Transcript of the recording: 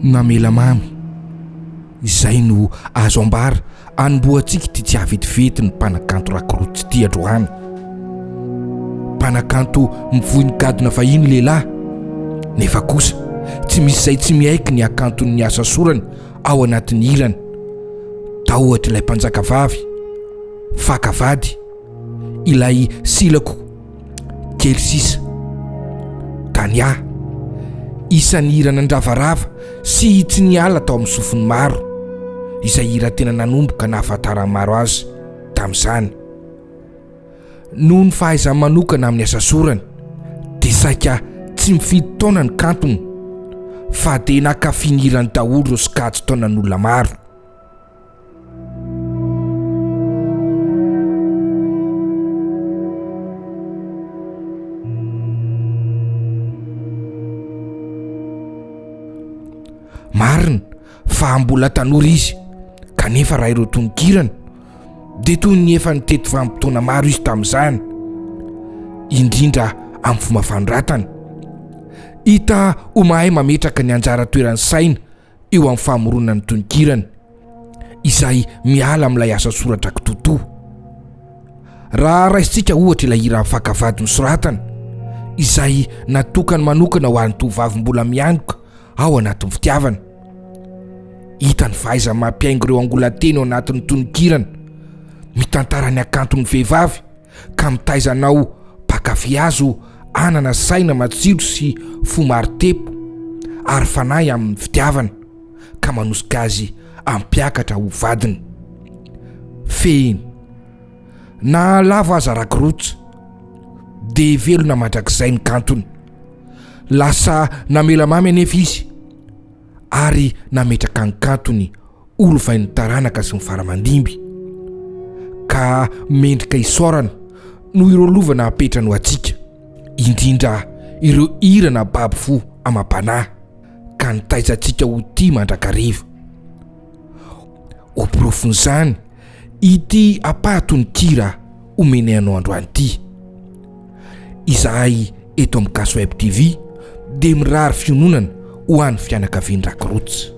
Namela mamy izay no azo ambara anomboantsika ty tsy avetivety ny mpanakanto rakorotsy ty androany. Mpanakanto mivoy ny gadona vahiny lehilahy nefa kosa tsy misy izay tsy miaiky ny akanton'ny asa sorany ao anatin'ny hirany. Da ohatra ilay mpanjaka vavy, fakavady, ilay silako kely sisa, tania isan'ny hira nandravarava sy tsy niala tao amin'ny sofiny maro, izay hira tena nanomboka nahafantarany maro azy tamin'izany. Noho ny fahaizany manokana amin'ny asa sorany dia saika tsy mifidy taona ny kantony fa dia nakafiny hirany daholo ireo sokajy taonan'olona maro. Marina fa mbola tanora izy kanefa raha ireo tononkirana dia toy ny efa nitety vanim-potoana maro izy tamin'izany, indrindra amin'ny fomba fanoratana. Hita ho mahay mametraka ny anjara toeran'ny saina eo amin'ny famoronana ny tononkirana izay miala amin'ilay asa soratra kitoto. Raha raisitsika ohatra ilay hira fakavady nosoratana izay natokany manokana ho an'ny tovavy mbola miantoka ao anatin'ny fitiavana. Hita ny fahaizany mampiaingo ireo angolateny ao anatin'ny tononkirana, mitantara ny akanton'ny vehivavy ka mitaizanao mpakafy azo anana saina matsiro sy fo maro tempo ary fanahy amin'ny fitiavana ka manosika azy ampiakatra ho vadiny. Fehiny na lava aza rakirotsa dia velona mandrakizay ny kantony. Lasa namela mamy anefa izy ary nametraka ny kantony olo vain'ny taranaka sy ny faramandimby ka mendrika isaorana no ireo lovana apetrany ho antsika, indrindra ireo hirana baby fo amam-panahy ka nitaizantsika ho tia mandrakariva. Ho profon'izany ity apahatony-kira omeny anao androany ity. Izahay eto amin'ny Kaso Web TV dia mirary fiononana ho an'ny fianakavian'ny rakirotsa.